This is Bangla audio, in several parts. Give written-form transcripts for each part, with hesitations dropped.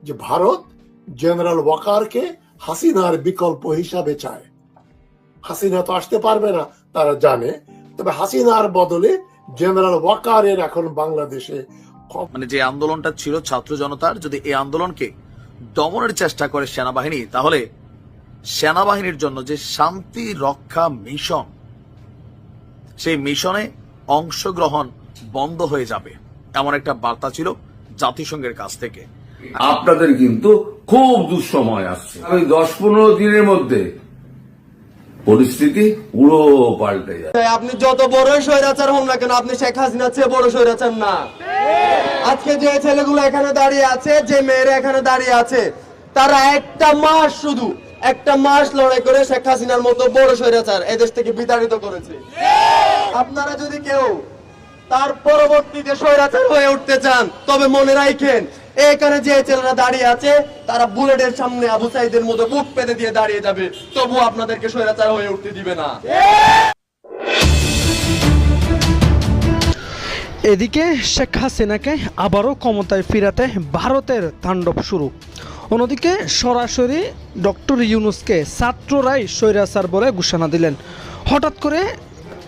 যে ভারত জেনারেল ওয়াকারকে হাসিনার বিকল্প হিসাবে চায়। হাসিনা তো আসতে পারবে না তারা জানে, তবে হাসিনার বদলে জেনারেল ওয়াকারের এখন বাংলাদেশে মানে যে আন্দোলনটা ছিল ছাত্র জনতার, যদি এই আন্দোলনকে দমনের চেষ্টা করে সেনাবাহিনী, তাহলে সেনাবাহিনীর জন্য যে শান্তি রক্ষা মিশন, সেই মিশনে অংশগ্রহণ বন্ধ হয়ে যাবে, এমন একটা বার্তা ছিল জাতিসংঘের কাছ থেকে। আপনাদের কিন্তু খুব দুঃসময় আসছে। ওই 10-15 দিনের মধ্যে পরিস্থিতি পুরো পাল্টে যায়। আপনি যত বড় স্বৈরাচার হন না কেন, আপনি শেখ হাসিনার চেয়ে বড় স্বৈরাচার না। আজকে যে ছেলেগুলো এখানে দাঁড়িয়ে আছে, যে মেয়েরা এখানে দাঁড়িয়ে আছে, তারা একটা মাস লড়াই করে শেখ হাসিনার মতো বড় স্বৈরাচার এদেশ থেকে বিতাড়িত করেছে। আপনারা যদি কেউ তার পরবর্তীতে স্বৈরাচার হয়ে উঠতে চান, তবে মনে রাখেন এখানে যে ছেলেরা দাঁড়িয়ে আছে তারা বুলেটের সামনে আবু সাইদের মতো বুক পেতে দিয়ে দাঁড়িয়ে যাবে, তবু আপনাদেরকে স্বৈরাচার হয়ে উঠতে দিবে না। এদিকে শেখ হাসিনাকে আবারও ক্ষমতায় ফিরাতে ভারতের তাণ্ডব শুরু। অন্যদিকে সরাসরি ডক্টর ইউনূসকে ছাত্ররাই স্বৈরাচার বলে ঘোষণা দিলেন। হঠাৎ করে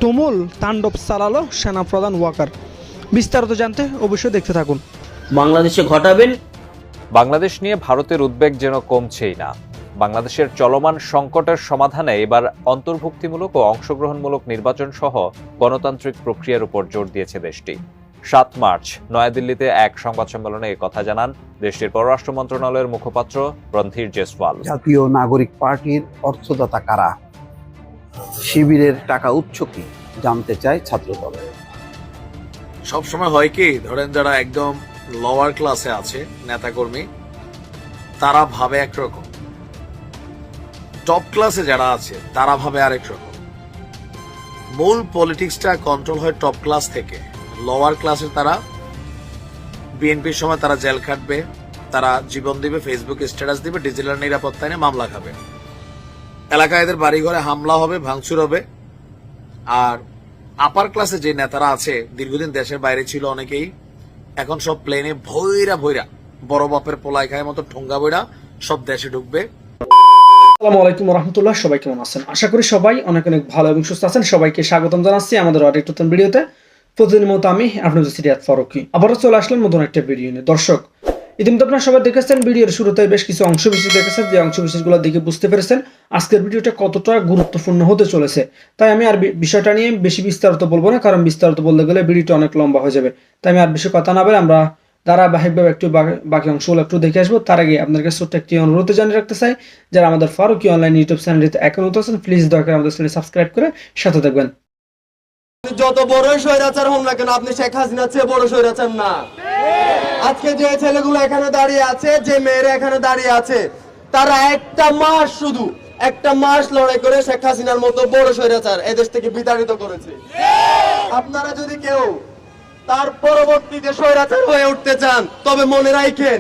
তুমুল তাণ্ডব চালালো সেনাপ্রধান ওয়াকার। বিস্তারিত জানতে অবশ্যই দেখতে থাকুন। বাংলাদেশে ঘটাবেন। বাংলাদেশ নিয়ে ভারতের উদ্বেগ যেন কমছেই না। বাংলাদেশের চলমান সংকটের সমাধানে এবার অন্তর্ভুক্তিমূলক ও অংশগ্রহণমূলক নির্বাচন সহ গণতান্ত্রিক প্রক্রিয়ার উপর জোর দিয়েছে দেশটি। 7 মার্চ নয়াদিল্লিতে এক সংবাদ সম্মেলনে কথা জানান দেশটির পররাষ্ট্র মন্ত্রণালয়ের মুখপাত্র রণধীর জেসওয়াল। জাতীয় নাগরিক পার্টির অর্থদাতা কারা, শিবিরের টাকা উৎস কি জানতে চায় ছাত্রদল। সবসময় হয় কি, ধরেন যারা একদম লোয়ার ক্লাসে আছে নেতাকর্মী, তারা ভাবে একরকম, টপ ক্লাসে যারা আছে তারা ভাবে আরেক রকম। মূল পলিটিক্সটা কন্ট্রোল হয় টপ ক্লাস থেকে। লোয়ার ক্লাসের তারা বিএনপির সময় তারা জেল খাটবে, তারা জীবন দিবে, ফেসবুকে স্ট্যাটাস দিবে, ডিজিটাল নিরাপত্তা নিয়ে মামলা খাবে, এলাকায় এদের বাড়িঘরে হামলা হবে, ভাঙচুর হবে। আর আপার ক্লাসে যে নেতারা আছে, দীর্ঘদিন দেশের বাইরে ছিল অনেকেই, এখন সব প্লেনে ভৈরা বড় বাপের পোলাই খায় মতো ঠোঙ্গা বইরা সব দেশে ঢুকবে। আসসালামু আলাইকুম রাহমাতুল্লাহ। সবাই কেমন আছেন? আশা করি সবাই অনেক অনেক ভালো এবং সুস্থ আছেন। সবাইকে স্বাগতম জানাচ্ছি আমাদের আরেকটা নতুন ভিডিওতে। প্রতিদিনের মতো আমি আপনাদের সিরিয়াত ফারুকী আবারও চলে আসলাম নতুন একটা ভিডিও নিয়ে। দর্শক, ইতিমধ্যে আপনারা সবাই দেখেছেন ভিডিওর শুরুতে বেশ কিছু অংশ বিশেষ দেখেছেন, যে অংশ বিশেষগুলো দেখে বুঝতে পেরেছেন আজকের ভিডিওটা কতটা গুরুত্বপূর্ণ হতে চলেছে। তাই আমি আর বিষয়টা নিয়ে বেশি বিস্তারিত বলবো না, কারণ বিস্তারিত বলতে গেলে ভিডিওটা অনেক লম্বা হয়ে যাবে। তাই আমি আর বেশি কথা না বলে আমরা ধারাবাহিকভাবে একটু বাকি অংশগুলো একটু দেখে আসবো। তার আগে আপনাদের কাছে ছোট্ট একটি অনুরোধ জানিয়ে রাখতে চাই, যারা আমাদের ফারুকী অনলাইন ইউটিউব চ্যানেলটিতে এখন আছেন, প্লিজ দয়া করে আমাদের চ্যানেল সাবস্ক্রাইব করে সাথে থাকবেন। যত বড় স্বৈরাচার হন না কেন, আপনি শেখ হাসিনার চেয়ে বড় স্বৈরাচার না। আজকে যে ছেলেগুলো এখানে দাঁড়িয়ে আছে, যে মেয়েরা এখানে দাঁড়িয়ে আছে, তারা একটা মাস লড়াই করে শেখ হাসিনার মতো বড় স্বৈরাচার এদেশ থেকে বিতাড়িত করেছে। আপনারা যদি কেউ তার পরবর্তীতে স্বৈরাচার হয়ে উঠতে চান, তবে মনে রাখেন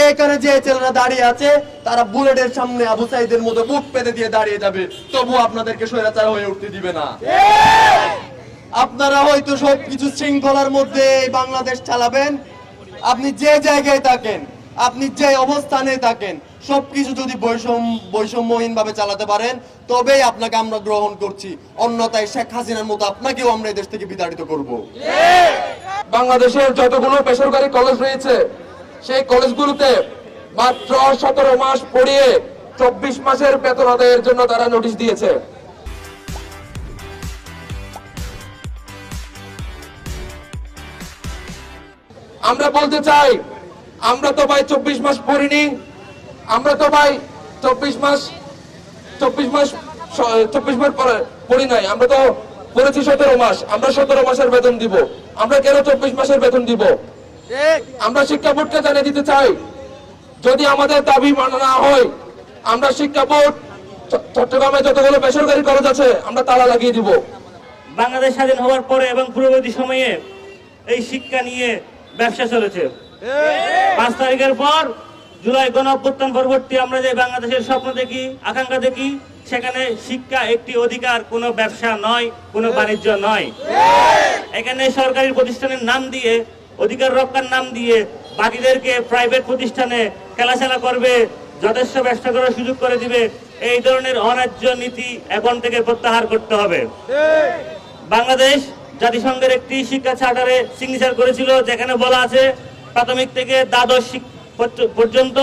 এখানে যে ছেলেরা দাঁড়িয়ে আছে তারা বুলেটের সামনে আবু সাইদের মতো বুক পেতে দিয়ে দাঁড়িয়ে যাবে, তবু আপনাদেরকে স্বৈরাচার হয়ে উঠতে দিবে না। আপনারা হয়তো সবকিছু শৃঙ্খলার মধ্যে বাংলাদেশ চালাবেন, আপনি যে জায়গায় থাকেন, আপনি যে অবস্থানে থাকেন, সবকিছু যদি বৈষম্যহীন ভাবে চালাতে পারেন, তবেই আপনাকে আমরা গ্রহণ করছি। অন্যথায় শেখ হাসিনার মতো আপনাকেও আমরা এই দেশ থেকে বিতাড়িত করব। বাংলাদেশের যতগুলো বেসরকারি কলেজ রয়েছে, সেই কলেজগুলোতে মাত্র 17 মাস পড়িয়ে 24 মাসের বেতন আদায়ের জন্য তারা নোটিশ দিয়েছে। আমরা বলতে চাই, আমরা তো ভাই 24 মাস পড়িনি, আমরা তো ভাই 24 মাস পড়ি নাই, আমরা তো পড়েছি 17 মাস। আমরা 17 মাসের বেতন দিব, আমরা কেন 24 মাসের বেতন দিব? আমরা শিক্ষা বোর্ডকে জানিয়ে দিতে চাই, যদি আমাদের দাবি মানা না হয়, আমরা শিক্ষা বোর্ড চট্টগ্রামে যতগুলো বেসরকারি কলেজ আছে আমরা তালা লাগিয়ে দিব। বাংলাদেশ স্বাধীন হওয়ার পরে এবং পূর্ববর্তী সময়ে এই শিক্ষা নিয়ে ব্যবসা চলেছে। 5 তারিখের পর জুলাই গণ অভ্যুত্থান পরবর্তী আমরা যে বাংলাদেশের স্বপ্ন দেখি, আকাঙ্ক্ষা দেখি, সেখানে শিক্ষা একটি অধিকার, কোনো ব্যবসা নয়, কোনো বাণিজ্য নয়। এখানে সরকারি প্রতিষ্ঠানের নাম দিয়ে, অধিকার রক্ষার নাম দিয়ে বাকিদেরকে প্রাইভেট প্রতিষ্ঠানে খেলাধুলা করবে, যথেষ্ট ব্যবসা করার সুযোগ করে দিবে, এই ধরনের অন্যায্য নীতি এখন থেকে প্রত্যাহার করতে হবে। বাংলাদেশ জাতিসংঘের একটি শিক্ষা চার্টারে সিগনেচার করেছিল, যেখানে বলা আছে প্রাথমিক থেকে দ্বাদশ পর্যন্ত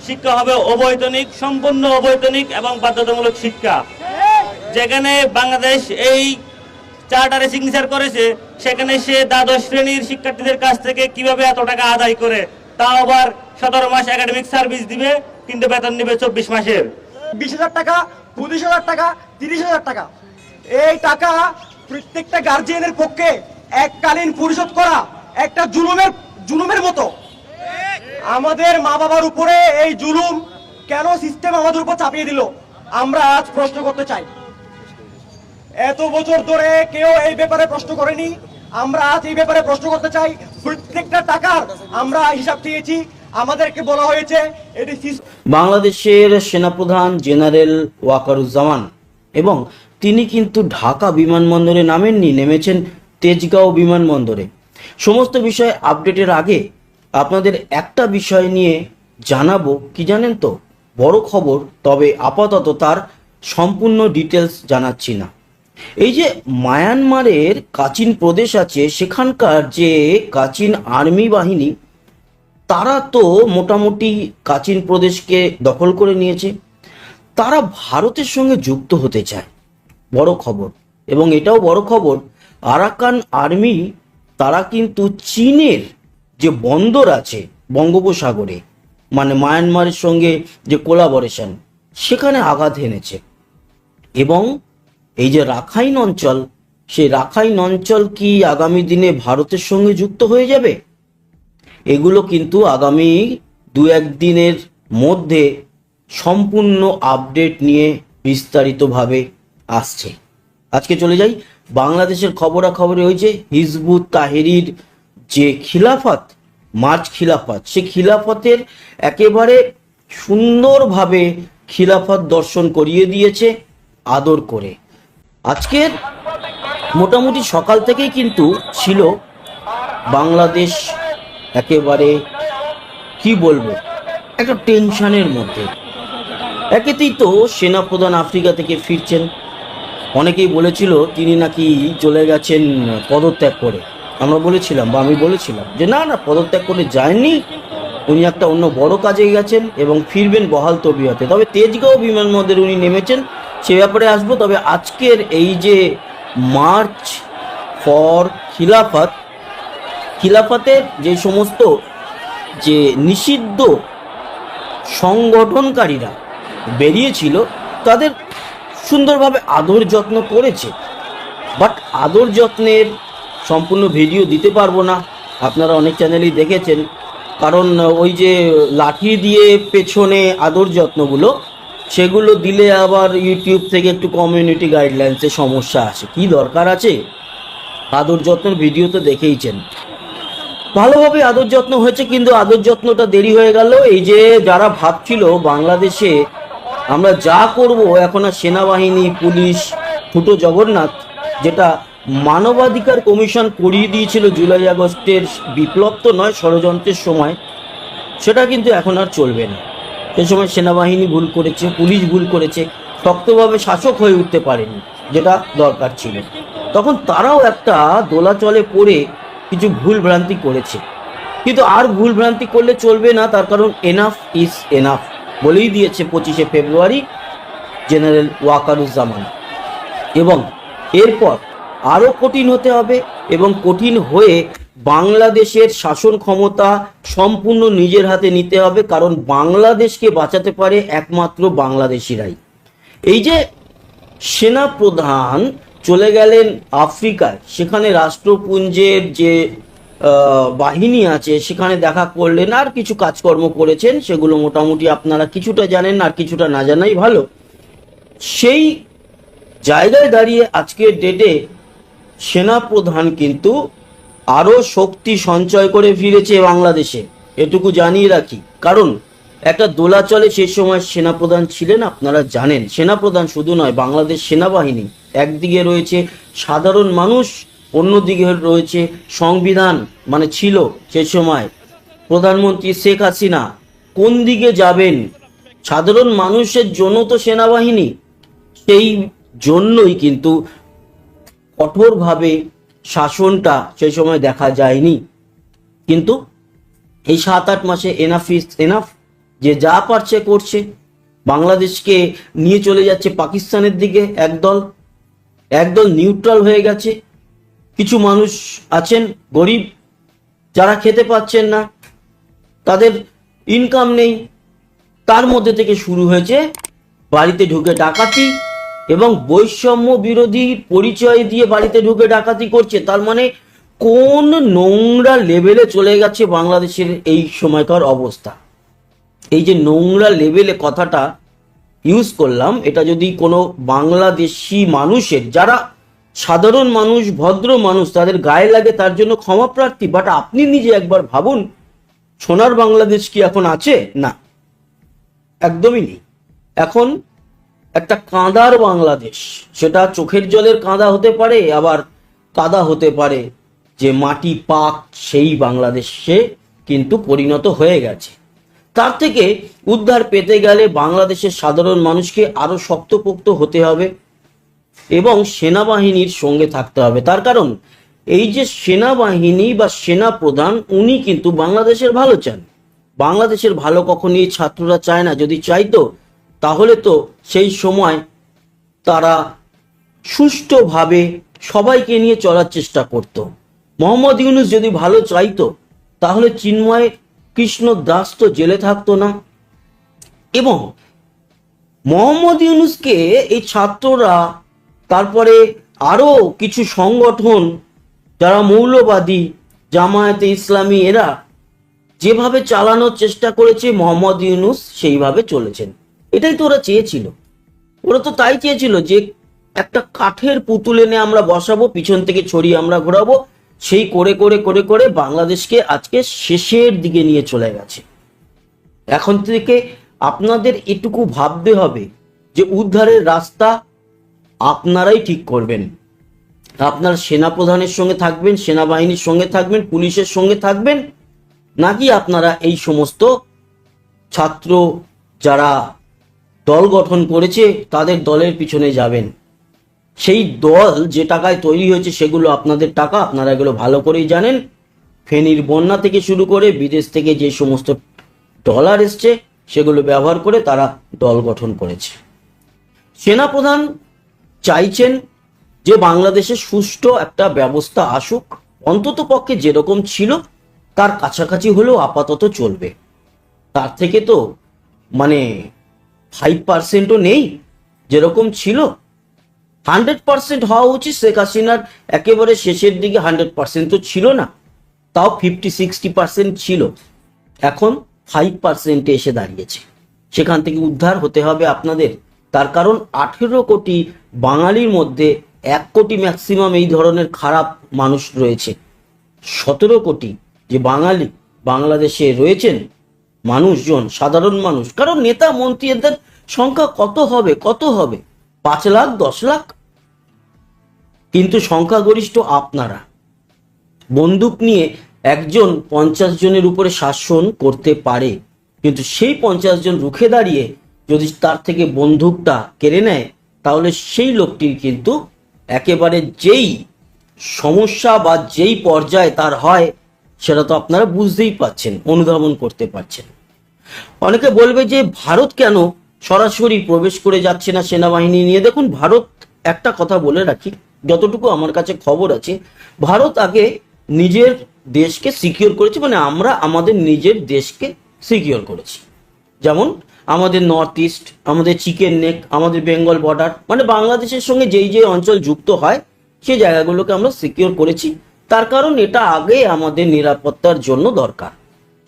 শিক্ষা হবে অবৈতনিক, সম্পূর্ণ অবৈতনিক এবং বাধ্যতামূলক শিক্ষা। যেখানে বাংলাদেশ এই চার্টারে সিগনেচার করেছে, সেখানে সে দ্বাদশ শ্রেণীর শিক্ষার্থীদের কাছ থেকে কিভাবে এত টাকা আদায় করে, তাও আবার 17 মাস একাডেমিক সার্ভিস দিবে, কিন্তু বেতন দিবে 24 মাসের। 20,000 টাকা, 25,000 টাকা, 30,000 টাকা, এই টাকা প্রত্যেকটা গার্জিয়ানের পক্ষে এককালীন পরিশোধ করা একটা জুলুমের মতো। আমাদের মা বাবার উপরে এই জুলুম কেন সিস্টেম আমাদের উপর চাপিয়ে দিল, আমরা আজ প্রশ্ন করতে চাই। এত বছর ধরে কেউ এই ব্যাপারে প্রশ্ন করেনি, আমরা আজ এই ব্যাপারে প্রশ্ন করতে চাই। প্রত্যেকটা টাকার আমরা হিসাব দিয়েছি, আমাদেরকে বলা হয়েছে এটি বাংলাদেশের সেনাপ্রধান জেনারেল ওয়াকারুজ্জামান, এবং তিনি কিন্তু ঢাকা বিমানবন্দরে নামেননি, নেমেছেন তেজগাঁও বিমানবন্দরে। সমস্ত বিষয় আপডেটের আগে আপনাদের একটা বিষয় নিয়ে জানাবো, কি জানেন তো, বড় খবর, তবে আপাতত তার সম্পূর্ণ ডিটেলস জানাচ্ছি না। এই যে মায়ানমারের কাচিন প্রদেশ আছে, সেখানকার যে কাচিন আর্মি বাহিনী, তারা তো মোটামুটি কাচিন প্রদেশকে দখল করে নিয়েছে। তারা ভারতের সঙ্গে যুক্ত হতে চায়, বড় খবর। এবং এটাও বড় খবর, আরাকান আর্মি তারা কিন্তু চীনের যে বন্দর আছে বঙ্গোপসাগরে, মানে মায়ানমারের সঙ্গে যে কোলাবোরেশন, সেখানে আঘাত এনেছে। এবং এই যে রাখাইন অঞ্চল, সেই রাখাইন অঞ্চল কি আগামী দিনে ভারতের সঙ্গে যুক্ত হয়ে যাবে? এগুলো কিন্তু আগামী 2-1 দিনের মধ্যে সম্পূর্ণ আপডেট নিয়ে বিস্তারিতভাবে আসছে। আজকে চলে যাই বাংলাদেশের খবরাখবরে। হয়েছে হিজবুত তাহরির যে খিলাফত, মার্চ খিলাফত, সে খিলাফতের একেবারে সুন্দরভাবে খিলাফত দর্শন করিয়ে দিয়েছে আদর করে। আজকের মোটামুটি সকাল থেকেই কিন্তু ছিল বাংলাদেশ একেবারে কি বলবো, একটা টেনশনের মধ্যে। একেতেই তো সেনাপ্রধান আফ্রিকা থেকে ফিরছেন, অনেকেই বলেছিল তিনি নাকি চলে গেছেন পদত্যাগ করে। আমরা বলেছিলাম, বা আমি বলেছিলাম যে না না, পদত্যাগ করে যায়নি, উনি একটা অন্য বড় কাজে গেছেন এবং ফিরবেন বহাল তবিয়তে। তবে তেজগাঁও বিমানবন্দরে উনি নেমেছেন, সে ব্যাপারে আসবো। তবে আজকের এই যে মার্চ ফর খিলাফত, খিলাফতের যে সমস্ত যে নিষিদ্ধ সংগঠনকারীরা বেরিয়েছিল, তাদের সুন্দরভাবে আদর যত্ন করেছে। বাট আদর যত্নের সম্পূর্ণ ভিডিও দিতে পারবো না, আপনারা অনেক চ্যানেলেই দেখেছেন। কারণ ওই যে লাঠি দিয়ে পেছনে আদর যত্নগুলো, সেগুলো দিলে আবার ইউটিউব থেকে একটু কমিউনিটি গাইডলাইন্সে সমস্যা আসে। কি দরকার আছে? আদর যত্নের ভিডিও তো দেখেইছেন, ভালোভাবে আদর যত্ন হয়েছে, কিন্তু আদর যত্নটা দেরি হয়ে গেল। এই যে যারা ভাবছিল বাংলাদেশে আমরা যা করব, এখন আর সেনাবাহিনী, পুলিশ, ফুটো জগন্নাথ, যেটা মানবাধিকার কমিশন করিয়ে দিয়েছিল জুলাই আগস্টের বিপ্লব তো নয়, ষড়যন্ত্রের সময়, সেটা কিন্তু এখন আর চলবে না। সে সময় সেনাবাহিনী ভুল করেছে, পুলিশ ভুল করেছে, শক্তভাবে শাসক হয়ে উঠতে পারেনি, যেটা দরকার ছিল। তখন তারাও একটা দোলাচলে পড়ে কিছু ভুল ভ্রান্তি করেছে, কিন্তু আর ভুল ভ্রান্তি করলে চলবে না। তার কারণ এনাফ ইজ এনাফ বলেই দিয়েছে 25শে ফেব্রুয়ারি জেনারেল ওয়াকারুজ্জামান। এবং এরপর আরও কঠিন হতে হবে, এবং কঠিন হয়ে বাংলাদেশের শাসন ক্ষমতা সম্পূর্ণ নিজের হাতে নিতে হবে। কারণ বাংলাদেশকে বাঁচাতে পারে একমাত্র বাংলাদেশিরাই। এই যে সেনাপ্রধান চলে গেলেন আফ্রিকায়, সেখানে রাষ্ট্রপুঞ্জের যে বাহিনী আছে সেখানে দেখা করলেন, আর কিছু কাজকর্ম করেছেন, সেগুলো মোটামুটি আপনারা কিছুটা জানেন, আর কিছুটা না জানাই ভালো। সেই জায়গায় দাঁড়িয়ে আজকের ডেটে সেনাপ্রধান কিন্তু আরও শক্তি সঞ্চয় করে ফিরেছে বাংলাদেশে, এটুকু জানিয়ে রাখি। কারণ একটা দোলাচলে সেই সময় সেনাপ্রধান ছিলেন, আপনারা জানেন। সেনাপ্রধান শুধু নয়, বাংলাদেশ সেনাবাহিনী একদিকে রয়েছে, সাধারণ মানুষ অন্যদিকে রয়েছে, সংবিধান মানে ছিল সে সময় প্রধানমন্ত্রী শেখ হাসিনা কোন দিকে যাবেন? সাধারণ মানুষের জন্য তো সেনাবাহিনী, সেই জন্যই কিন্তু কঠোরভাবে শাসনটা সেই সময় দেখা যায়নি। কিন্তু এই 7-8 মাসে এনাফ ইজ এনাফ, যে যা পারছে করছে। বাংলাদেশকে নিয়ে চলে যাচ্ছে পাকিস্তানের দিকে একদল নিউট্রাল হয়ে গেছে। কিছু মানুষ আছেন গরিব, যারা খেতে পাচ্ছেন না, তাদের ইনকাম নেই, তার মধ্যে থেকে শুরু হয়েছে বাড়িতে ঢুকে ডাকাতি এবং বৈষম্য বিরোধী পরিচয় দিয়ে বাড়িতে ঢুকে ডাকাতি করছে। তার মানে কোন নোংরা লেভেলে চলে গেছে বাংলাদেশের এই সময়কার অবস্থা। এই যে নোংরা লেভেলে কথাটা ইউজ করলাম, এটা যদি কোনো বাংলাদেশি মানুষের, যারা সাধারণ মানুষ, ভদ্র মানুষ, তাদের গায়ে লাগে, তার জন্য ক্ষমা প্রার্থী। বাট আপনি নিজে একবার ভাবুন, সোনার বাংলাদেশ কি এখন আছে? না, একদমই নেই। এখন একটা কাঁদার বাংলাদেশ, সেটা চোখের জলের কাঁদা হতে পারে, আবার কাদা হতে পারে, যে মাটি পাক, সেই বাংলাদেশে কিন্তু পরিণত হয়ে গেছে। তার থেকে উদ্ধার পেতে গেলে বাংলাদেশের সাধারণ মানুষকে আরো শক্তপোক্ত হতে হবে এবং সেনাবাহিনীর সঙ্গে থাকতে হবে। তার কারণ এই যে সেনাবাহিনী বা সেনা প্রধান, উনি কিন্তু বাংলাদেশের ভালো চান। বাংলাদেশের ভালো কখনই ছাত্ররা চায় না। যদি চাইতো তাহলে তো সেই সময় তারা সুষ্ঠুভাবে সবাইকে নিয়ে চলার চেষ্টা করত। মোহাম্মদ ইউনূস যদি ভালো চাইতো তাহলে চিন্ময় কৃষ্ণ দাস তো জেলে থাকতো না। এবং মোহাম্মদ ইউনূসকে এই ছাত্ররা, তারপরে আরো কিছু সংগঠন যারা মৌলবাদী, জামায়াতে ইসলামী, এরা যেভাবে চালানোর চেষ্টা করেছে, মোহাম্মদ ইউনূস সেইভাবে চলেছেন। এটাই তো ওরা চেয়েছিল। ওরা তো তাই চেয়েছিল যে একটা কাঠের পুতুল এনে আমরা বসাবো, পিছন থেকে ছড়িয়ে আমরা ঘোরাবো। সেই করে করে করে করে বাংলাদেশকে আজকে শেষের দিকে নিয়ে চলে গেছে। এখন থেকে আপনাদের এটুকু ভাবতে হবে যে উদ্ধারের রাস্তা আপনারাই ঠিক করবেন। আপনার সেনাপ্রধানের সঙ্গে থাকবেন, সেনাবাহিনীর সঙ্গে থাকবেন, পুলিশের সঙ্গে থাকবেন, নাকি আপনারা এই সমস্ত ছাত্র যারা দল গঠন করেছে তাদের দলের পিছনে যাবেন। সেই দল যে টাকায় তৈরি হয়েছে সেগুলো আপনাদের টাকা, আপনারা এগুলো ভালো করেই জানেন। ফেনীর বন্যা থেকে শুরু করে বিদেশ থেকে যে সমস্ত ডলার এসছে সেগুলো ব্যবহার করে তারা দল গঠন করেছে। সেনাপ্রধান চাইছেন যে বাংলাদেশে সুষ্ঠু একটা ব্যবস্থা আসুক, অন্তত পক্ষে যেরকম ছিল তার কাছাকাছি হলেও আপাতত চলবে। তার থেকে তো 5%ও নেই, যেরকম ছিল 100% হওয়া উচিত। শেখ হাসিনার একেবারে শেষের দিকে 100% তো ছিল না, তাও 50-60% ছিল। এখন 5% এসে দাঁড়িয়েছে। সেখান থেকে উদ্ধার হতে হবে আপনাদের। তার কারণ 18 কোটি বাঙালির মধ্যে 1 কোটি ম্যাক্সিমাম এই ধরনের খারাপ মানুষ রয়েছে। 17 কোটি যে বাঙালি বাংলাদেশে রয়েছেন মানুষজন, সাধারণ মানুষ, কারণ নেতা মন্ত্রী এদের সংখ্যা কত হবে 5 লাখ 10 লাখ, কিন্তু সংখ্যাগরিষ্ঠ আপনারা। বন্দুক নিয়ে একজন 50 জনের উপরে শাসন করতে পারে, কিন্তু সেই 50 জন রুখে দাঁড়িয়ে যদি তার থেকে বন্দুকটা কেড়ে নেয়, তাহলে সেই লোকটির কিন্তু একেবারে যেই সমস্যা বা যেই পর্যায়ে তার হয়, সেটা তো আপনারা বুঝতেই পাচ্ছেন, অনুধাবন করতে পারছেন। অনেকে বলবে যে ভারত কেন সরাসরি প্রবেশ করে যাচ্ছে না সেনাবাহিনী নিয়ে। দেখুন, ভারত, একটা কথা বলে রাখি, যতটুকু আমার কাছে খবর আছে, ভারত আগে নিজের দেশকে সিকিউর করেছে, আমরা আমাদের নিজের দেশকে সিকিউর করেছি। যেমন আমাদের নর্থ ইস্ট, আমাদের চিকেন নেক, আমাদের বেঙ্গল বর্ডার, বাংলাদেশের সঙ্গে যেই যে অঞ্চল যুক্ত হয় সেই জায়গাগুলোকে আমরা সিকিউর করেছি। তার কারণ এটা আগে আমাদের নিরাপত্তার জন্য দরকার।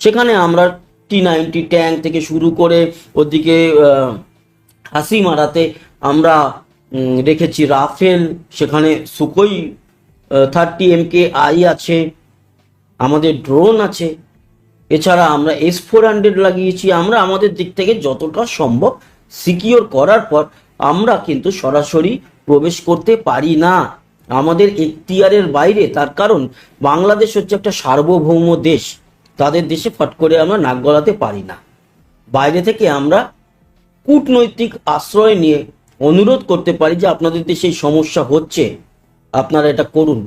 সেখানে আমরা T-90 ট্যাঙ্ক থেকে শুরু করে ওদিকে হাসিমারাতে আমরা রেখেছি রাফেল, সেখানে সুকোই 30 MKI আছে, আমাদের ড্রোন আছে, এছাড়া আমরা S-400 লাগিয়েছি। আমরা আমাদের দিক থেকে যতটা সম্ভব সিকিউর করার পর আমরা কিন্তু সরাসরি প্রবেশ করতে পারি না, আমাদের এখতিয়ারের বাইরে। তার কারণ বাংলাদেশ হচ্ছে একটা সার্বভৌম দেশ। তাদের দেশে ফট করে আমরা নাক গলাতে পারি না। বাইরে থেকে আমরা কূটনৈতিক আশ্রয় নিয়ে অনুরোধ করতে পারি যে আপনাদের দেশে এই সমস্যা হচ্ছে, আপনারা এটা করুন।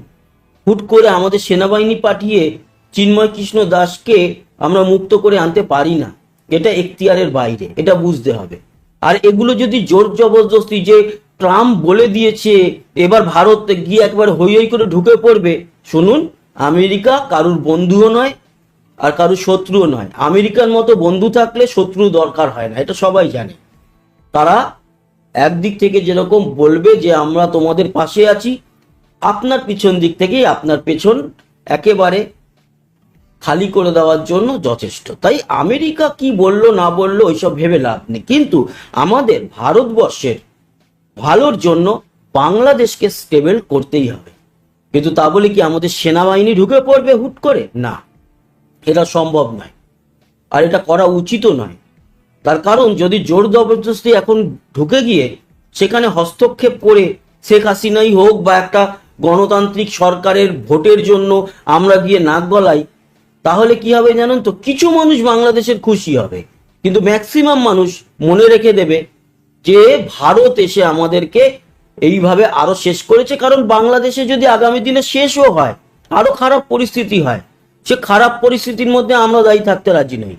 হুট করে আমাদের সেনাবাহিনী পাঠিয়ে চিন্ময় কৃষ্ণ দাসকে আমরা মুক্ত করে আনতে পারি না, এটা এখতিয়ারের বাইরে, এটা বুঝতে হবে। আর এগুলো যদি জোর জবরদস্তি, যে ট্রাম্প বলে দিয়েছে এবার ভারত গিয়ে একবার হই হই করে ঢুকে পড়বে, শুনুন, আমেরিকা কারুর বন্ধুও নয় আর কারুর শত্রুও নয়। আমেরিকার মতো বন্ধু থাকলে শত্রু দরকার হয় না, এটা সবাই জানে। তারা একদিক থেকে যেরকম বলবে যে আমরা তোমাদের পাশে আছি, আপনার পিছন দিক থেকেই আপনার পেছন একেবারে খালি করে দেওয়ার জন্য যথেষ্ট। তাই আমেরিকা কি বললো না বললো ওইসব ভেবে লাভ নেই, কিন্তু আমাদের ভারতবর্ষের ভালোর জন্য বাংলাদেশকে স্টেবল করতেই হবে। কিন্তু তা বলে কি আমাদের সেনাবাহিনী ঢুকে পড়বে হুট করে? না, এটা সম্ভব নয়, আর এটা করা উচিতও নয়। তার কারণ যদি জোর জবরদস্তি এখন ঢুকে গিয়ে সেখানে হস্তক্ষেপ করে শেখ হাসিনাই হোক বা একটা গণতান্ত্রিক সরকারের ভোটের জন্য আমরা গিয়ে নাক গলাই, তাহলে কি হবে জানেন তো? কিছু মানুষ বাংলাদেশের খুশি হবে, কিন্তু ম্যাক্সিমাম মানুষ মনে রেখে দেবে যে ভারত এসে আমাদেরকে এইভাবে আরো শেষ করেছে। কারণ বাংলাদেশে যদি আগামী দিনে শেষও হয়, আরো খারাপ পরিস্থিতি হয়, সে খারাপ পরিস্থিতির মধ্যে আমরা দায়ী থাকতে রাজি নই,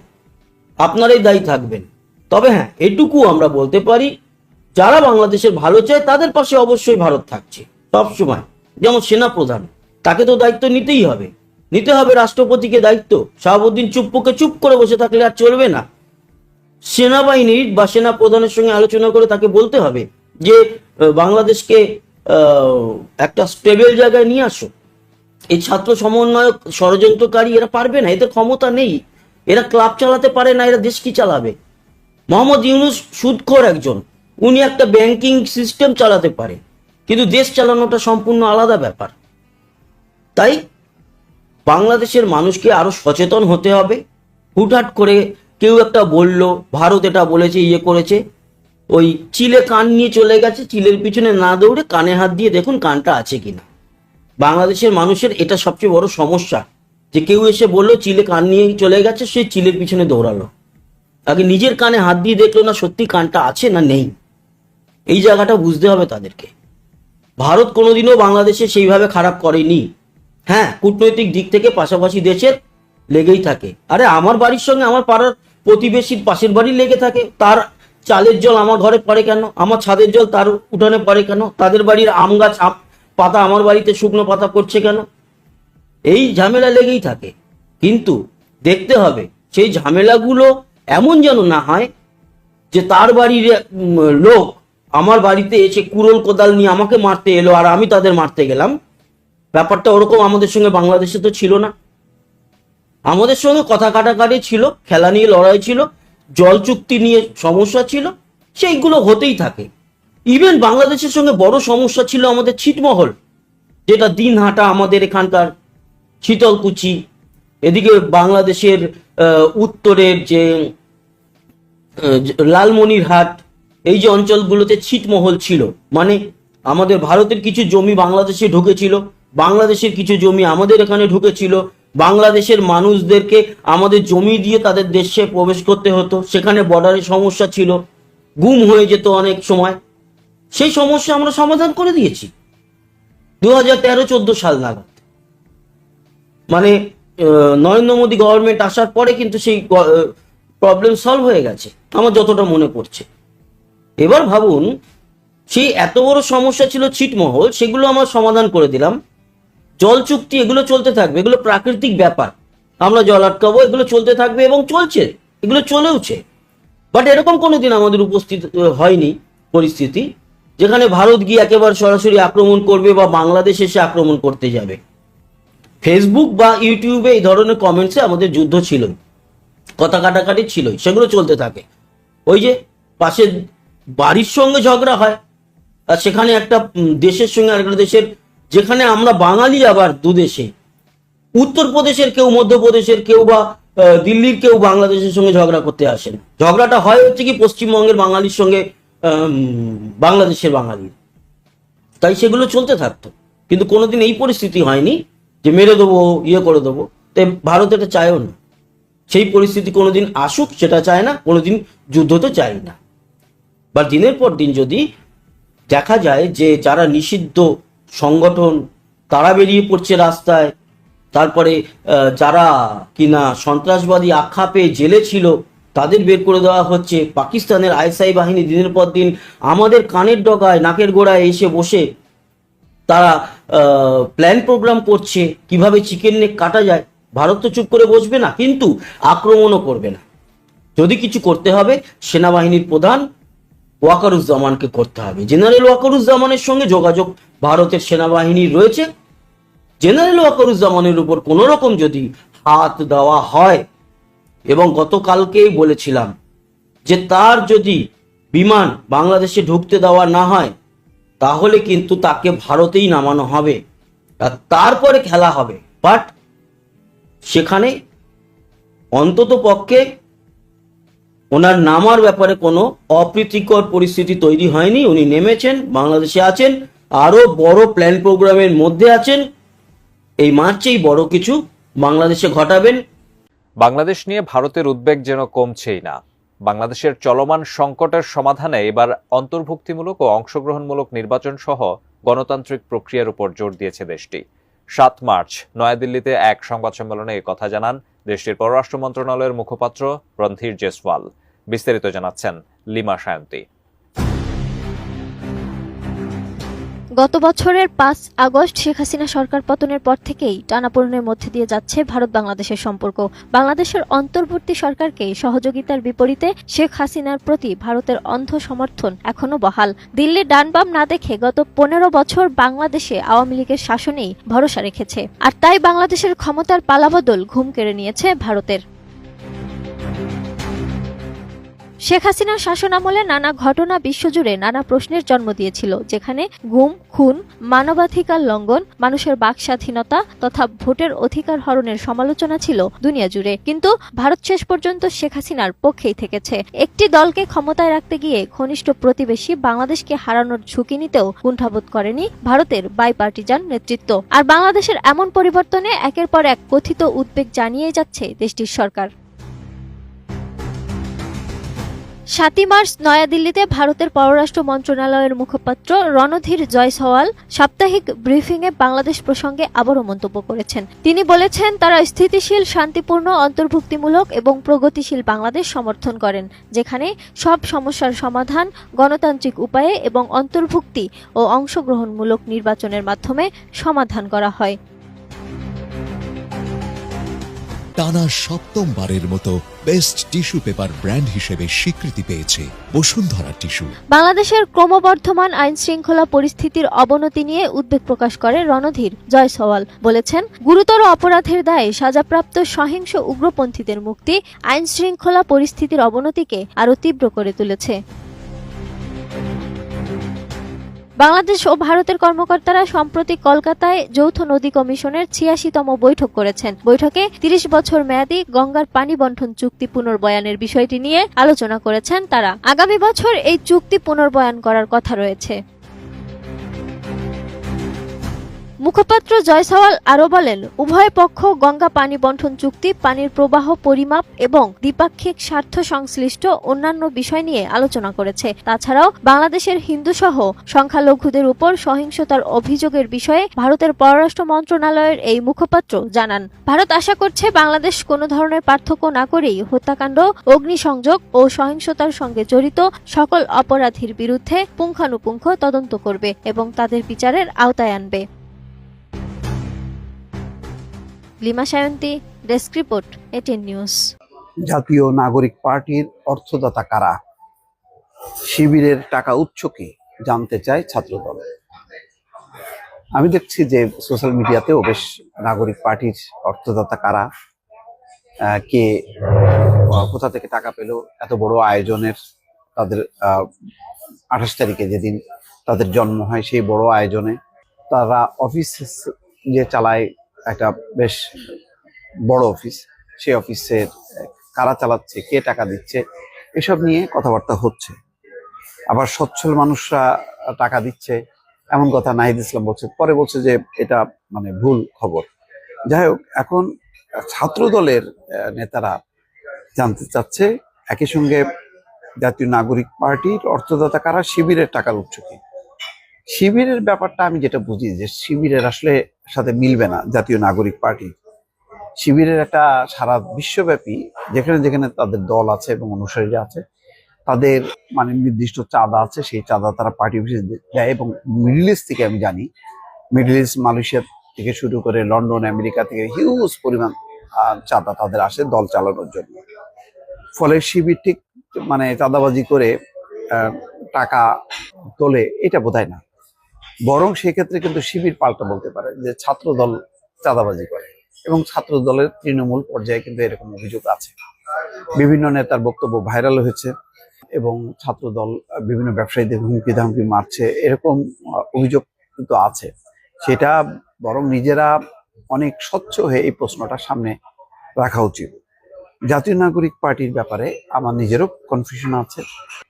আপনারাই দায়ী থাকবেন। তবে হ্যাঁ, এটুকু আমরা বলতে পারি, যারা বাংলাদেশের ভালো চায় তাদের পাশে অবশ্যই ভারত থাকছে সবসময়। যেমন সেনা প্রধান, তাকে তো দায়িত্ব নিতেই হবে, নিতে হবে রাষ্ট্রপতিকে দায়িত্ব। শাহাবুদ্দিন চুপ্পুকে চুপ করে বসে থাকলে আর চলবে না। সেনাবাহিনীর বা সেনা প্রধানের সঙ্গে আলোচনা করে তাকে বলতে হবে যে বাংলাদেশকে একটা স্টেবল জায়গায় নিয়ে আসো। এই ছাত্র সমন্বয়ক ষড়যন্ত্রকারী এরা পারবে না, এদের ক্ষমতা নেই, এরা ক্লাব চালাতে পারে না, এরা দেশ কি চালাবে? মোহাম্মদ ইউনূস সুদখোর একজন, উনি একটা ব্যাংকিং সিস্টেম চালাতে পারে, কিন্তু দেশ চালানোটা সম্পূর্ণ আলাদা ব্যাপার। তাই বাংলাদেশের মানুষকে আরো সচেতন হতে হবে। হুটহাট করে কেউ একটা বলল, ভারত এটা বলেছে, ইয়ে করেছে, ওই চিলে কান নিয়ে চলে গেছে, চিলের পিছনে না দৌড়ে কানে হাত দিয়ে দেখুন কানটা আছে কিনা। বাংলাদেশের মানুষের এটা সবচেয়ে বড় সমস্যা, যে কেউ এসে বললো চিলে কান নিয়ে চলে গেছে, সে চিলের পিছনে দৌড়ালো, আগে নিজের কানে হাত দিয়ে দেখলো না সত্যি কানটা আছে না নেই। এই জায়গাটা বুঝতে হবে তাদেরকে। ভারত কোনোদিনও বাংলাদেশে সেইভাবে খারাপ করেনি। হ্যাঁ, কূটনৈতিক দিক থেকে পাশাপাশি দেশের লেগেই থাকে। আরে আমার বাড়ির সঙ্গে আমার পাড়ার প্রতিবেশীর পাশের বাড়ি লেগে থাকে, তার চালের জল আমার ঘরে পড়ে কেন, আমার ছাদের জল তার উঠানে পড়ে কেন, তাদের বাড়ির আম গাছ পাতা আমার বাড়িতে শুকনো পাতা পড়ছে কেন, এই ঝামেলা লেগেই থাকে। কিন্তু দেখতে হবে সেই ঝামেলাগুলো এমন যেন না হয় যে তার বাড়ির লোক আমার বাড়িতে এসে কুড়োল কোদাল নিয়ে আমাকে মারতে এলো আর আমি তাদের মারতে গেলাম। ব্যাপারটা ওরকম আমাদের সঙ্গে বাংলাদেশে তো ছিল না। আমাদের সঙ্গে কথা কাটাকাটি ছিল, খেলা নিয়ে লড়াই ছিল, জল চুক্তি নিয়ে সমস্যা ছিল, সেইগুলো হতেই থাকে। ইভেন বাংলাদেশের সঙ্গে বড় সমস্যা ছিল আমাদের ছিটমহল, যেটা দিনহাটা, আমাদের এখানকার শীতলকুচি, এদিকে বাংলাদেশের উত্তরের যে লালমনিরহাট, এই যে অঞ্চলগুলোতে ছিটমহল ছিল, মানে আমাদের ভারতের কিছু জমি বাংলাদেশে ঢুকেছিল, বাংলাদেশের কিছু জমি আমাদের এখানে ঢুকেছিল, বাংলাদেশের মানুষদেরকে আমাদের জমি দিয়ে তাদের দেশে প্রবেশ করতে হতো, সেখানে বর্ডারের সমস্যা ছিল, গুম হয়ে যেত অনেক সময়। সেই সমস্যা আমরা সমাধান করে দিয়েছি 2013-14 সাল নাগাদ। মানে নরেন্দ্র মোদী গভর্নমেন্ট আসার পরে কিন্তু সেই প্রবলেম সলভ হয়ে গেছে আমার যতটা মনে পড়ছে। এবার ভাবুন, সেই এত বড় সমস্যা ছিল ছিটমহল, সেগুলো আমরা সমাধান করে দিলাম। জল চুক্তি এগুলো চলতে থাকবে, এগুলো প্রাকৃতিক ব্যাপার, আমরা জল আটকাবো, এগুলো চলতে থাকবে এবং চলছে, এগুলো চলেওছে। বাট এরকম কোনোদিন আমাদের উপস্থিত হয়নি পরিস্থিতি যেখানে ভারত গিয়ে একেবারে সরাসরি আক্রমণ করবে বা বাংলাদেশ এসে আক্রমণ করতে যাবে। ফেসবুক বা ইউটিউবে এই ধরনের কমেন্টসে আমাদের যুদ্ধ ছিল, কথা কাটাকাটি ছিল, সেগুলো চলতে থাকে। ওই যে পাশের বাড়ির সঙ্গে ঝগড়া হয়, আর সেখানে একটা দেশের সঙ্গে আরেকটা দেশের, যেখানে আমরা বাঙালি আবার দুদেশে, উত্তরপ্রদেশের কেউ, মধ্যপ্রদেশের কেউ বা দিল্লির কেউ বাংলাদেশের সঙ্গে ঝগড়া করতে আসেন। ঝগড়াটা হয় হচ্ছে কি পশ্চিমবঙ্গের বাঙালির সঙ্গে বাংলাদেশের বাঙালির, তাই সেগুলো চলতে থাকতো। কিন্তু কোনোদিন এই পরিস্থিতি হয়নি যে মেরে দেবো, ইয়ে করে দেবো। তাই ভারত এটা চায়ও না। সেই পরিস্থিতি কোনোদিন আসুক সেটা চায় না, কোনোদিন যুদ্ধ তো চাই না। বা দিনের পর দিন যদি দেখা যায় যে যারা নিষিদ্ধ সংগঠন তারা বেরিয়ে পড়ছে রাস্তায়, তারপরে যারা কিনা সন্ত্রাসবাদী আখ্যা পেয়ে জেলে ছিল তাদের বের করে দেওয়া হচ্ছে, পাকিস্তানের আইএসআই বাহিনী দিনের পর দিন আমাদের কানের ডগায় নাকের গোড়ায় এসে বসে তারা প্ল্যান প্রোগ্রাম করছে কিভাবে চিকেন নেক কাটা যায়, ভারত তো চুপ করে বসবে না, কিন্তু আক্রমণও করবে না। যদি কিছু করতে হবে সেনাবাহিনীর প্রধান ওয়াকারুজ্জামানকে করতে হবে। জেনারেল ওয়াকারুজ্জামানের সঙ্গে যোগাযোগ ভারতের সেনাবাহিনীর রয়েছে। জেনারেল ওয়াকারুজ্জামানের উপর কোনো রকম যদি হাত দেওয়া হয়, এবং গতকালকেই বলেছিলাম যে তার যদি বিমান বাংলাদেশে ঢুকতে দেওয়া না হয় তাহলে কিন্তু তাকে ভারতেই নামানো হবে আর তারপরে খেলা হবে। বাট সেখানে অন্তত পক্ষে ওনার নামার ব্যাপারে কোনো অপ্রীতিকর পরিস্থিতি তৈরি হয়নি। উনি নেমেছেন, বাংলাদেশে আছেন, আরো বড় প্ল্যান প্রোগ্রামের মধ্যে আছেন। এই মার্চেই বড় কিছু বাংলাদেশে ঘটাবেন। বাংলাদেশ নিয়ে ভারতের উদ্বেগ যেন কমছেই না। বাংলাদেশের চলমান সংকটের সমাধানে এবার অন্তর্ভুক্তিমূলক ও অংশগ্রহণমূলক নির্বাচন সহ গণতান্ত্রিক প্রক্রিয়ার উপর জোর দিয়েছে দেশটি। 7 মার্চ নয়াদিল্লিতে এক সংবাদ সম্মেলনে এই কথা জানান দেশটির পররাষ্ট্র মন্ত্রণালয়ের মুখপাত্র রণধীর জেসওয়াল। বিস্তারিত জানাচ্ছেন লিমা সায়ন্তী। গত বছরের 5 আগস্ট শেখ হাসিনা সরকার পতনের পর থেকেই টানাপোড়েনের মধ্যে দিয়ে যাচ্ছে ভারত বাংলাদেশের সম্পর্ক। বাংলাদেশের অন্তর্বর্তী সরকারকে সহযোগিতার বিপরীতে শেখ হাসিনার প্রতি ভারতের অন্ধ সমর্থন এখনো বহাল। দিল্লির ডান বাম না দেখে গত 15 বছর বাংলাদেশে আওয়ামী লীগের শাসনেই ভরসা রেখেছে, আর তাই বাংলাদেশের ক্ষমতার পালাবদল ঘুম কেড়ে নিয়েছে ভারতের। শেখ হাসিনার শাসনামলে নানা ঘটনা বিশ্বজুড়ে নানা প্রশ্নের জন্ম দিয়েছিল, যেখানে গুম, খুন, মানবাধিকার লঙ্ঘন, মানুষের বাক স্বাধীনতা তথা ভোটের অধিকার হরণের সমালোচনা ছিল দুনিয়া জুড়ে। কিন্তু ভারত শেষ পর্যন্ত শেখ হাসিনার পক্ষেই থেকেছে। একটি দলকে ক্ষমতায় রাখতে গিয়ে ঘনিষ্ঠ প্রতিবেশী বাংলাদেশকে হারানোর ঝুঁকি নিতেও কুণ্ঠাবোধ করেনি ভারতের বাইপার্টিজান নেতৃত্ব। আর বাংলাদেশের এমন পরিবর্তনে একের পর এক কথিত উদ্বেগ জানিয়ে যাচ্ছে দেশটির সরকার। 7 মার্চ নয়াদিল্লিতে ভারতের পররাষ্ট্র মন্ত্রণালয়ের মুখপাত্র রণধীর জয়সওয়াল সাপ্তাহিক ব্রিফিংয়ে বাংলাদেশ প্রসঙ্গে আবারও মন্তব্য করেছেন। তিনি বলেছেন তারা স্থিতিশীল, শান্তিপূর্ণ, অন্তর্ভুক্তিমূলক এবং প্রগতিশীল বাংলাদেশ সমর্থন করেন, যেখানে সব সমস্যার সমাধান গণতান্ত্রিক উপায়ে এবং অন্তর্ভুক্তি ও অংশগ্রহণমূলক নির্বাচনের মাধ্যমে সমাধান করা হয়। টানা 7মবারের মতো বেস্ট টিস্যু পেপার ব্র্যান্ড হিসেবে স্বীকৃতি পেয়েছে বসুন্ধরা টিস্যু। বাংলাদেশের ক্রমবর্ধমান আইন শৃঙ্খলা পরিস্থিতির অবনতি নিয়ে উদ্বেগ প্রকাশ করে রণধীর জয়সওয়াল। বলেছেন, গুরুতর অপরাধের দায়ে সাজাপ্রাপ্ত সহিংস উগ্রপন্থীদের মুক্তি আইন শৃঙ্খলা পরিস্থিতির অবনতিকে আরও তীব্র করে তুলেছে। বাংলাদেশ ও ভারতের কর্মকর্তারা সম্প্রতি কলকাতায় যৌথ নদী কমিশনের 86তম বৈঠক করেছেন। বৈঠকে 30 বছর মেয়াদী গঙ্গার পানি বণ্টন চুক্তি পুনর্বয়ানের বিষয়টি নিয়ে আলোচনা করেছেন তারা। আগামী বছর এই চুক্তি পুনর্বয়ান করার কথা রয়েছে। মুখপাত্র জয়সওয়াল আরও বলেন, উভয় পক্ষ গঙ্গা পানি বণ্টন চুক্তি, পানির প্রবাহ পরিমাপ এবং দ্বিপাক্ষিক স্বার্থ সংশ্লিষ্ট অন্যান্য বিষয় নিয়ে আলোচনা করেছে। তাছাড়াও বাংলাদেশের হিন্দুসহ সংখ্যালঘুদের উপর সহিংসতার অভিযোগের বিষয়ে ভারতের পররাষ্ট্র মন্ত্রণালয়ের এই মুখপাত্র জানান, ভারত আশা করছে বাংলাদেশ কোনো ধরনের পার্থক্য না করেই হত্যাকাণ্ড, অগ্নিসংযোগ ও সহিংসতার সঙ্গে জড়িত সকল অপরাধীর বিরুদ্ধে পুঙ্খানুপুঙ্খ তদন্ত করবে এবং তাদের বিচারের আওতায় আনবে। Lima Sayanti, desk report, ATN news. জাতীয় নাগরিক পার্টির অর্থদাতা কারা? শিবিরের টাকা উৎস কি জানতে চায় ছাত্রদল। আমি দেখছি যে সোশ্যাল মিডিয়াতেও বেশ নাগরিক পার্টির অর্থদাতা কারা, কে কোথা থেকে টাকা পেল এত বড় আয়োজনের, তাদের 28 তারিখে যেদিন তাদের জন্ম হয় সেই বড় আয়োজনে তারা অফিস যে চালায়, একটা বেশ বড় অফিস, সেই অফিসের কারা চালাচ্ছে, কে টাকা দিচ্ছে, এসব নিয়ে কথাবার্তা হচ্ছে। আবার সচ্ছল মানুষরা টাকা দিচ্ছে এমন কথা নাহিদ ইসলাম বলছে, পরে বলছে যে এটা মানে ভুল খবর। যাই হোক, এখন ছাত্র দলের নেতারা জানতে চাচ্ছে। একই সঙ্গে জাতীয় নাগরিক পার্টির অর্থদাতা কারা, শিবিরের টাকার উৎস কি। শিবিরের ব্যাপারটা আমি যেটা বুঝি যে শিবিরের আসলে সাথে মিলবে না জাতীয় নাগরিক পার্টি। শিবিরের একটা সারা বিশ্বব্যাপী যেখানে যেখানে তাদের দল আছে এবং অনুসারীরা আছে, তাদের মানে নির্দিষ্ট চাঁদা আছে, সেই চাঁদা তারা পার্টি অফিসে দেয়। এবং মিডল ইস্ট থেকে আমি জানি, মিডল ইস্ট মালয়েশিয়া থেকে শুরু করে লন্ডন, আমেরিকা থেকে হিউজ পরিমাণ চাঁদা তাদের আসে দল চালানোর জন্য। ফলে শিবির ঠিক মানে চাঁদাবাজি করে টাকা তোলে এটা বোধহয় না, বরং সেক্ষেত্রে কিন্তু শিবির পাল্টা বলতে পারে যে ছাত্র দল চাঁদাবাজি করে। এবং ছাত্র দলের তৃণমূল পর্যায়ে কিন্তু এরকম অভিযোগ আছে, বিভিন্ন নেতার বক্তব্য ভাইরাল হয়েছে এবং ছাত্র দল বিভিন্ন ব্যবসায়ীদের হুমকি ধামকি মারছে, এরকম অভিযোগ কিন্তু আছে। সেটা বরং নিজেরা অনেক স্বচ্ছ হয়ে এই প্রশ্নটা সামনে রাখা উচিত। জাতীয় নাগরিক পার্টির ব্যাপারে আমার নিজেরও কনফিউশন আছে,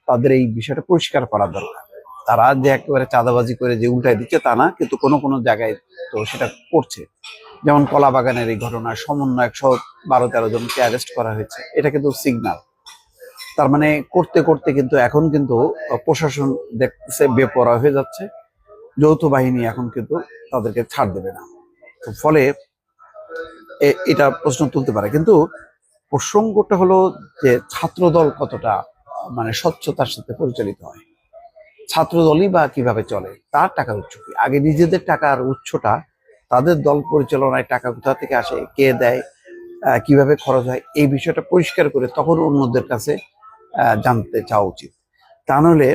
তাদের এই বিষয়টা পরিষ্কার করা দরকার। তারা যে একেবারে চাঁদাবাজি করে যে উল্টায় দিচ্ছে তা না, কিন্তু কোনো কোনো জায়গায় তো সেটা করছে। যেমন কলা বাগানের এই ঘটনায় সমন্বয়ক সহ 12-13 জনকে অ্যারেস্ট করা হয়েছে, এটা কিন্তু সিগন্যাল। তার মানে করতে করতে কিন্তু এখন কিন্তু প্রশাসন দেখতেছে বেপরোয়া হয়ে যাচ্ছে, যৌথ বাহিনী এখন কিন্তু তাদেরকে ছাড় দেবে না। তো ফলে এটা প্রশ্ন তুলতে পারে, কিন্তু প্রসঙ্গটা হলো যে ছাত্রদল কতটা মানে স্বচ্ছতার সাথে পরিচালিত হয়, ছাত্রদলই বা কিভাবে চলে, তার টাকার উৎস কি। আগে নিজেদের টাকার উৎসটা, তাদের দল পরিচালনায় টাকা কোথা থেকে আসে, কে দেয়, কিভাবে খরচ হয়, এই বিষয়টা পরিষ্কার করে তখন অন্যদের কাছে জানতে চাওয়া উচিত। তা নাহলে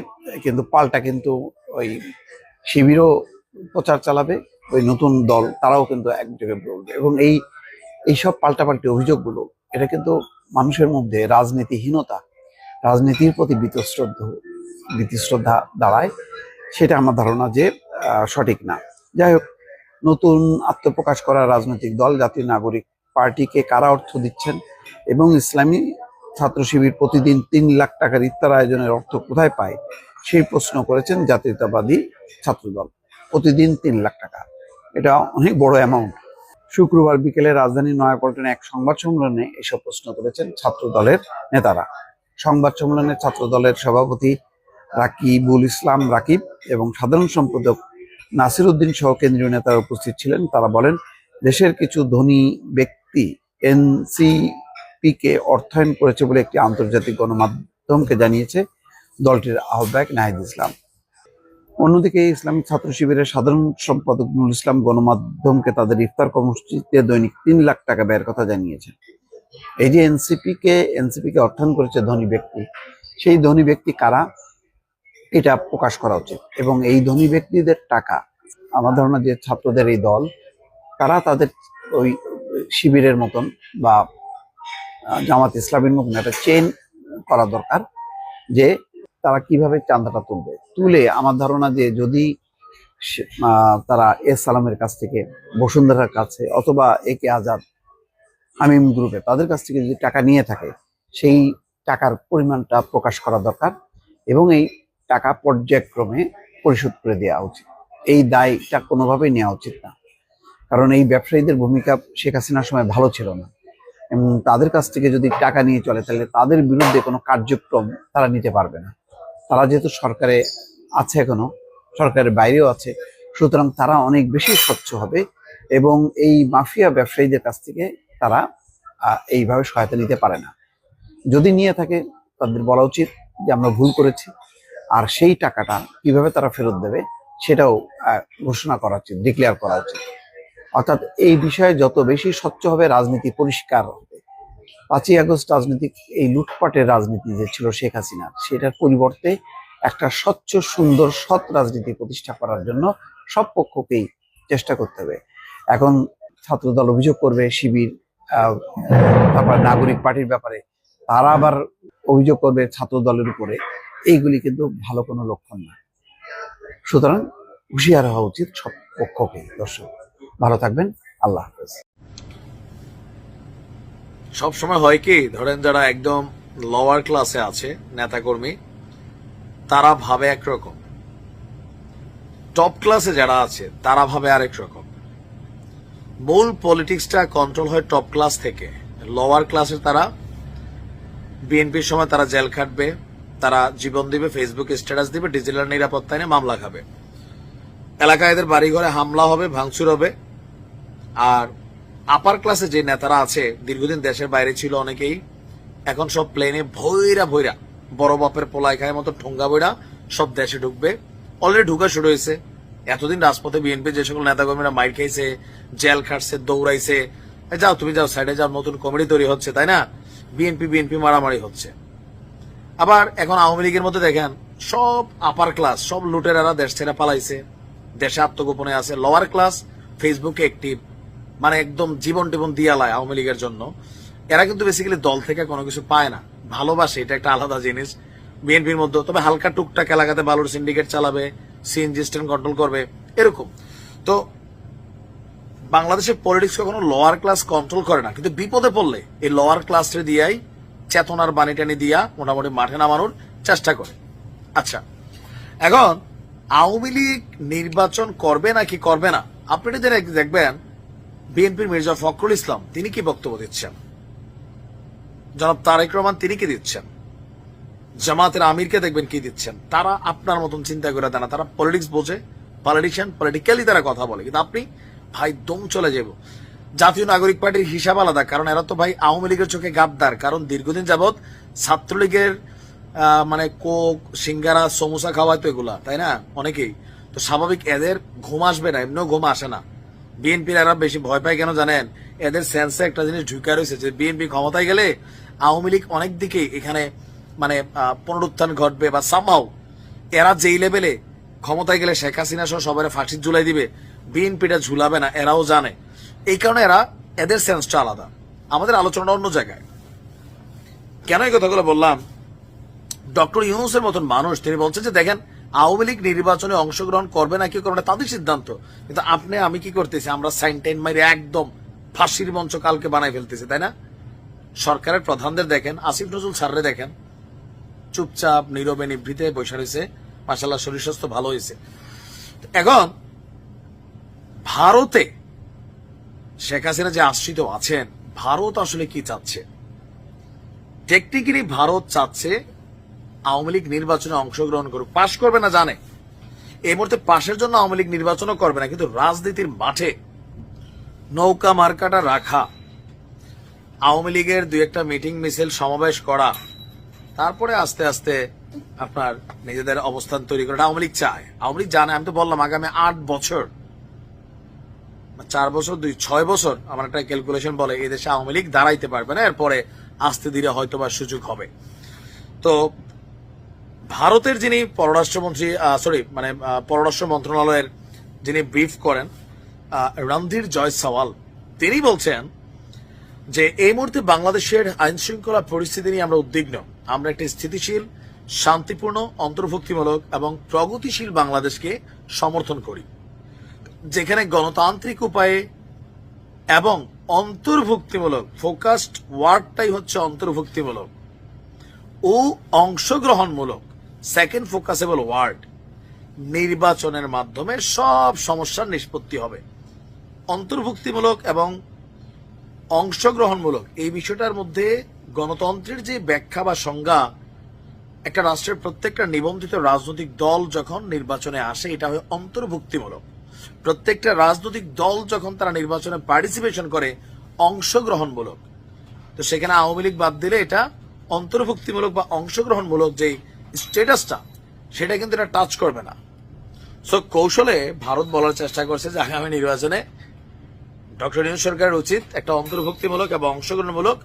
কিন্তু পাল্টা কিন্তু ওই শিবিরও প্রচার চালাবে, ওই নতুন দল তারাও কিন্তু এক জায়গায় বলবে। এবং এইসব পাল্টাপাল্টি অভিযোগগুলো এটা কিন্তু মানুষের মধ্যে রাজনীতিহীনতা, রাজনীতির প্রতি বিতশ্রদ্ধা দাঁড়ায়। সেটা আমার ধারণা যে সঠিক না। যাই হোক, নতুন আত্মপ্রকাশ করা রাজনৈতিক দল জাতীয় নাগরিক পার্টিকে কারা অর্থ দিচ্ছেন এবং ইসলামী ছাত্র শিবির প্রতিদিন 3 লাখ টাকার ইফতার আয়োজনের অর্থ কোথায় পায়, সেই প্রশ্ন করেছেন জাতীয়তাবাদী ছাত্রদল। প্রতিদিন 3 লাখ টাকা, এটা অনেক বড় অ্যামাউন্ট। শুক্রবার বিকেলে রাজধানীর নয়াপল্টনে এক সংবাদ সম্মেলনে এসব প্রশ্ন করেছেন ছাত্র দলের নেতারা। সংবাদ সম্মেলনে ছাত্র দলের সভাপতি রাকিবুল ইসলাম রাকিব এবং সাধারণ সম্পাদক নাসির উদ্দিন সহ কেন্দ্রীয় নেতারা উপস্থিত ছিলেন। তারা বলেন, দেশের কিছু ধনী ব্যক্তি এনসিপিকে অর্থায়ন করেছে বলে একটি আন্তর্জাতিক গণমাধ্যমকে জানিয়েছে দলটির আহ্বায়ক নাহিদ ইসলাম। অন্যদিকে ইসলামী ছাত্র শিবিরের সাধারণ সম্পাদক নুরুল ইসলাম গণমাধ্যমকে তাদের ইফতার কর্মসূচিতে দৈনিক 3 লাখ টাকা ব্যয়ের কথা জানিয়েছেন। এই যে এনসিপিকে অর্থায়ন করেছে ধনী ব্যক্তি, সেই ধনী ব্যক্তি কারা এটা প্রকাশ করা উচিত। এবং এই ধনী ব্যক্তিদের টাকা, আমার ধারণা যে ছাত্রদের এই দল, তারা তাদের ওই শিবিরের মতন বা জামাত ইসলামের মতন একটা চেইন করা দরকার, যে তারা কিভাবে চাঁদাটা তুলে আমার ধারণা যে যদি তারা এস সালামের কাছ থেকে, বসুন্ধরার কাছে অথবা একে আজাদ, আমিম গ্রুপে, তাদের কাছ থেকে যদি টাকা নিয়ে থাকে, সেই টাকার পরিমাণটা প্রকাশ করা দরকার এবং এই টাকা পর্যায়ক্রমে পরিশোধ করে দেওয়া উচিত। এই দায়টা কোনোভাবেই নেওয়া উচিত না, কারণ এই ব্যবসায়ীদের ভূমিকা শেখ হাসিনার সময় ভালো ছিল না। এবং তাদের কাছ থেকে যদি টাকা নিয়ে চলে, তাহলে তাদের বিরুদ্ধে কোনো কার্যক্রম তারা নিতে পারবে না। তারা যেহেতু সরকারে আছে, এখনো সরকারের বাইরেও আছে, সুতরাং তারা অনেক বেশি স্বচ্ছ হবে এবং এই মাফিয়া ব্যবসায়ীদের কাছ থেকে তারা এইভাবে সহায়তা নিতে পারে না। যদি নিয়ে থাকে, তাদের বলা উচিত যে আমরা ভুল করেছি, আর সেই টাকাটা কিভাবে তারা ফেরত দেবে সেটাও ঘোষণা করা উচিত, ডিক্লেয়ার করা উচিত। অর্থাৎ এই বিষয়ে যত বেশি স্বচ্ছ হবে, রাজনীতি পরিষ্কার হবে। 5ই আগস্ট রাজনীতিক এই লুটপাটের রাজনীতি যে ছিল শেখ হাসিনার, সেটার পরিবর্তে একটা স্বচ্ছ, সুন্দর, সৎ রাজনীতি প্রতিষ্ঠা করার জন্য সব পক্ষকেই চেষ্টা করতে হবে। এখন ছাত্রদল অভিযোগ করবে শিবির, তারপর নাগরিক পার্টির ব্যাপারে, তারা আবার অভিযোগ করবে ছাত্র দলের উপরে। এইগুলি কিন্তু ভালো কোনো লক্ষণ না। সুতরাং হুঁশিয়ার হওয়া উচিত সব পক্ষকে। দর্শক ভালো থাকবেন, আল্লাহ হাফেজ। সবসময় হয় কি, ধরেন যারা একদম লোয়ার ক্লাসে আছে নেতাকর্মী, তারা ভাবে একরকম, টপ ক্লাসে যারা আছে তারা ভাবে আরেক রকম। মূল পলিটিক্সটা কন্ট্রোল হয় টপ ক্লাস থেকে। লোয়ার ক্লাসে তারা বিএনপির সময় তারা জেল খাটবে, তারা জীবন দিবে, ফেসবুকে স্ট্যাটাস দিবে, ডিজিটাল নিরাপত্তা নিয়ে মামলা খাবে, এলাকায় এদের বাড়িঘরে হামলা হবে, ভাঙচুর হবে। আর আপার ক্লাসে যে নেতারা আছে, দীর্ঘদিন দেশের বাইরে ছিল অনেকেই, এখন সব প্লেনে ভৈরা ভৈরা বড় বাপের পোলাই খায় মতো ঠোঙ্গা বইরা সব দেশে ঢুকবে। অলরেডি ঢুকা শুরু হয়েছে। এতদিন রাজপথে বিএনপি যে সকল নেতাকর্মীরা মাইর খাইছে, জেল খাটছে, দৌড়াইছে, যাও তুমি যাও সাইডে যাও, নতুন কমিটি তৈরি হচ্ছে, তাই না? বিএনপি মারামারি হচ্ছে। আবার এখন আওয়ামী লীগের মধ্যে দেখেন সব আপার ক্লাস, সব লুটেরারা দেশ ছেড়ে পালাইছে, দেশে আত্মগোপনে আছে। লোয়ার ক্লাস ফেসবুকে অ্যাক্টিভ, মানে একদম জীবন টিবন দিয়ালায় আওয়ামী লীগের জন্য। এরা কিন্তু বেসিক্যালি দল থেকে কোনো কিছু পায় না, ভালোবাসে, এটা একটা আলাদা জিনিস বিএনপির মধ্যে। তবে হালকা টুকটাক এলাকাতে বালুর সিন্ডিকেট চালাবে, সিএনজি স্ট্যান্ড কন্ট্রোল করবে, এরকম। তো বাংলাদেশের পলিটিক্স কখনো লোয়ার ক্লাস কন্ট্রোল করে না, কিন্তু বিপদে পড়লে এই লোয়ার ক্লাসে দিয়াই চেতনার বাণী টানি দিয়া মোটামুটি মাঠে নামানোর চেষ্টা করে। আচ্ছা, এখন আওয়ামী লীগ নির্বাচন করবে নাকি করবে না, আপনি দেখবেন বিএনপির মির্জা ফখরুল ইসলাম তিনি কি বক্তব্য দিচ্ছেন, জনাব তারেক রহমান তিনি কি দিচ্ছেন, জামাতের আমিরকে দেখবেন কি দিচ্ছেন। তারা আপনার মতন চিন্তা করে দেয় না, তারা পলিটিক্স বোঝে, পলিটিশিয়ান, পলিটিক্যালি তারা কথা বলে। কিন্তু আপনি ভাই দম চলে যাব। জাতীয় নাগরিক পার্টির হিসাব আলাদা, কারণ এরা তো ভাই আওয়ামী লীগের চোখে গাদ্দার, কারণ দীর্ঘদিন যাবৎ ছাত্রলীগের মানে কোক, সিঙ্গারা, সমোসা খাওয়ায় তো এগুলা, তাই না? অনেকেই তো স্বাভাবিক এদের ঘুম আসবে না, এমনিও ঘুম আসে না। বিএনপির এরা বেশি ভয় পায় কেন জানেন? এদের সেন্সে একটা জিনিস ঢুকে রয়েছে যে বিএনপি ক্ষমতায় গেলে আওয়ামী লীগ অনেক দিকে এখানে মানে পুনরুত্থান ঘটবে, বা সামহাও এরা যেই লেভেলে ক্ষমতায় গেলে শেখ হাসিনা সহ সবাই ফাঁসির ঝুলাই দিবে, বিএনপিটা ঝুলাবে না, এরাও জানে। এই কারণে এদের সেন্সটা আলাদা। আমাদের আলোচনাটা অন্য জায়গায়। কেন এই কথাগুলো বললাম? ডক্টর ইউনূসের মতন মানুষ তিনি বলছেন যে দেখেন আওয়ামী লীগ নির্বাচনে অংশগ্রহণ করবে না কি করবে না তাদের সিদ্ধান্ত, কিন্তু আমি কি করতেছি, আমরা সাইন টাইন মাইরে একদম ফাঁসির মঞ্চ কালকে বানাই ফেলতেছি, তাই না? সরকারের প্রধানদের দেখেন, আসিফ নজরুল স্যাররে দেখেন, চুপচাপ নীরবে নিভৃতে বসে রয়েছে, মাশাআল্লাহ শরীর স্বাস্থ্য ভালো হয়েছে। এখন ভারতে শেখ হাসিনা যে আশ্রিত আছেন, ভারত আসলে কি চাচ্ছে? টেকনিক্যালি ভারত চাচ্ছে আওয়ামী লীগ নির্বাচনে অংশগ্রহণ করুক, পাশ করবে না জানে। এই মুহূর্তে পাশের জন্য আওয়ামী লীগ নির্বাচনও করবে না, কিন্তু রাজনীতির মাঠে নৌকা মার্কাটা রাখা, আওয়ামী লীগের দুই একটা মিটিং মিছিল সমাবেশ করা, তারপরে আস্তে আস্তে আপনার নিজেদের অবস্থান তৈরি করা আওয়ামী লীগ চায়। আওয়ামী লীগ জানে, আমি তো বললাম আগামী 8 বছর, 4 বছর 6 বছর আমার একটা ক্যালকুলেশন বলে এই দেশে আওয়ামী লীগ দাঁড়াইতে পারবে না, এরপরে আস্তে ধীরে হয়তো বা সুযোগ হবে। তো ভারতের যিনি পররাষ্ট্রমন্ত্রী পররাষ্ট্র মন্ত্রণালয়ের যিনি ব্রিফ করেন রণধীর জয়সওয়াল, তিনি বলছেন যে এই মুহূর্তে বাংলাদেশের আইন শৃঙ্খলা পরিস্থিতি নিয়ে আমরা উদ্বিগ্ন। আমরা একটি স্থিতিশীল, শান্তিপূর্ণ, অন্তর্ভুক্তিমূলক এবং প্রগতিশীল বাংলাদেশকে সমর্থন করি, যেখানে গণতান্ত্রিক উপায়ে এবং অন্তর্ভুক্তিমূলক, ফোকাসড ওয়ার্ডটাই হচ্ছে অন্তর্ভুক্তিমূলক ও অংশগ্রহণমূলক, সেকেন্ড ফোকাসেবল ওয়ার্ড, নির্বাচনের মাধ্যমে সব সমস্যার নিষ্পত্তি হবে। অন্তর্ভুক্তিমূলক এবং অংশগ্রহণমূলক এই বিষয়টার মধ্যে গণতন্ত্রের যে ব্যাখ্যা বা সংজ্ঞা, একটা রাষ্ট্রের প্রত্যেকটা নিবন্ধিত রাজনৈতিক দল যখন নির্বাচনে আসে এটা হয় অন্তর্ভুক্তিমূলক। প্রত্যেকটা রাজনৈতিক দল যখন তারা নির্বাচনে পার্টিসিপেশন করে অংশগ্রহণমূলক। তো সেখানে আওয়ামী লীগ বাদ দিলে এটা অন্তর্ভুক্তিমূলক বা অংশগ্রহণমূলক যে স্ট্যাটাসটা সেটা কিন্তু এটা টাচ করবে না। সো কৌশলে ভারত বলার চেষ্টা করছে যে আগামী নির্বাচনে ডক্টর ইউনূস সরকারের উচিত একটা অন্তর্ভুক্তিমূলক এবং অংশগ্রহণমূলক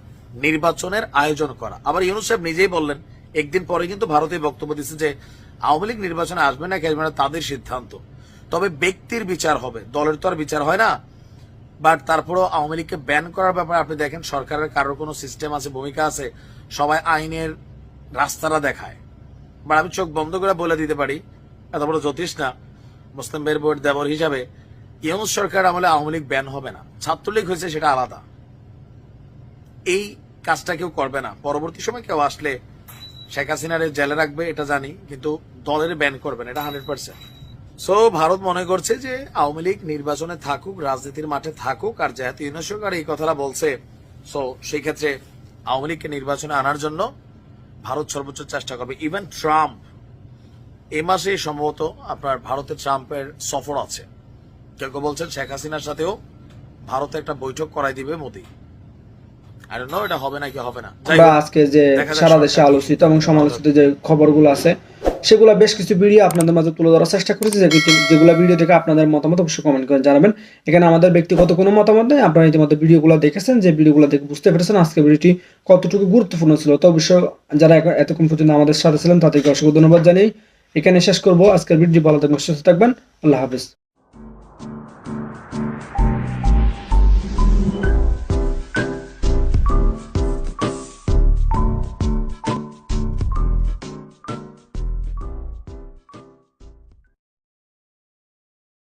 নির্বাচনের আয়োজন করা। আবার ইউনূস সাহেব নিজেই বললেন, একদিন পরে কিন্তু ভারতে বক্তব্য দিচ্ছে যে আওয়ামী লীগ নির্বাচনে আসবে না কি আসবে না তাদের সিদ্ধান্ত, তবে ব্যক্তির বিচার হবে, দলের তো আর বিচার হয় না। বাট তারপরেও আওয়ামী লীগকে ব্যান করার ব্যাপারে আপনি দেখেন সরকারের কারোর কোনো সিস্টেম আছে, ভূমিকা আছে, সবাই আইনের রাস্তাটা দেখায়। বাট আমি চোখ বন্ধ করে বলে দিতে পারি, এত বড় জ্যোতিষ না, মুসলিম ভাইয়ের বোর্ড দেবর হিসাবে ইউনূস সরকার আমলে আওয়ামী লীগ ব্যান হবে না। ছাত্রলীগ হয়েছে সেটা আলাদা, এই কাজটা কেউ করবে না। পরবর্তী সময় কেউ আসলে শেখ হাসিনার জেলে রাখবে এটা জানি, কিন্তু দলের ব্যান করবে না, এটা 100%। সো ভারত মনে করছে যে আওয়ামী লীগ নির্বাচনে থাকুক, রাজনীতির মাঠে থাকুক, আর যেহেতু ইউনূস সরকার এই কথাটা বলছে, সো সেই ক্ষেত্রে আওয়ামী লীগকে নির্বাচনে আনার জন্য ভারত সর্বোচ্চ চেষ্টা করবে। ইভেন ট্রাম্প এ মাসেই সম্ভবত আপনার ভারতে ট্রাম্পের সফর আছে। কেউ কেউ বলছেন শেখ হাসিনার সাথেও ভারতে একটা বৈঠক করাই দিবে মোদি। আই ডোন্ট নো এটা হবে নাকি হবে না। যাই বা হোক, আজকে যে দেখা যাক সারা সরকার দেশে কি আলোচিত এবং সমালোচিত যে খবরগুলো আছে সেগুলো বেশ কিছু ভিডিও আপনাদের মাঝে তুলে ধরার চেষ্টা করেছি, যেগুলো ভিডিও দেখে আপনাদের মতামত অবশ্যই কমেন্ট করে জানাবেন। এখানে আমাদের ব্যক্তিগত কোনো মতামত নেই, আপনারা ইতিমধ্যে ভিডিওগুলো দেখেছেন, যে ভিডিওগুলো দেখে বুঝতে পেরেছেন আজকে ভিডিওটি কতটুকু গুরুত্বপূর্ণ ছিল। তো অবশ্যই যারা এতক্ষণ পর্যন্ত আমাদের সাথে ছিলেন তাদেরকে অসংখ্য ধন্যবাদ জানিয়ে এখানে শেষ করবো আজকের ভিডিও। ভালো থাকবেন, সুস্থ থাকবেন, আল্লাহ হাফেজ।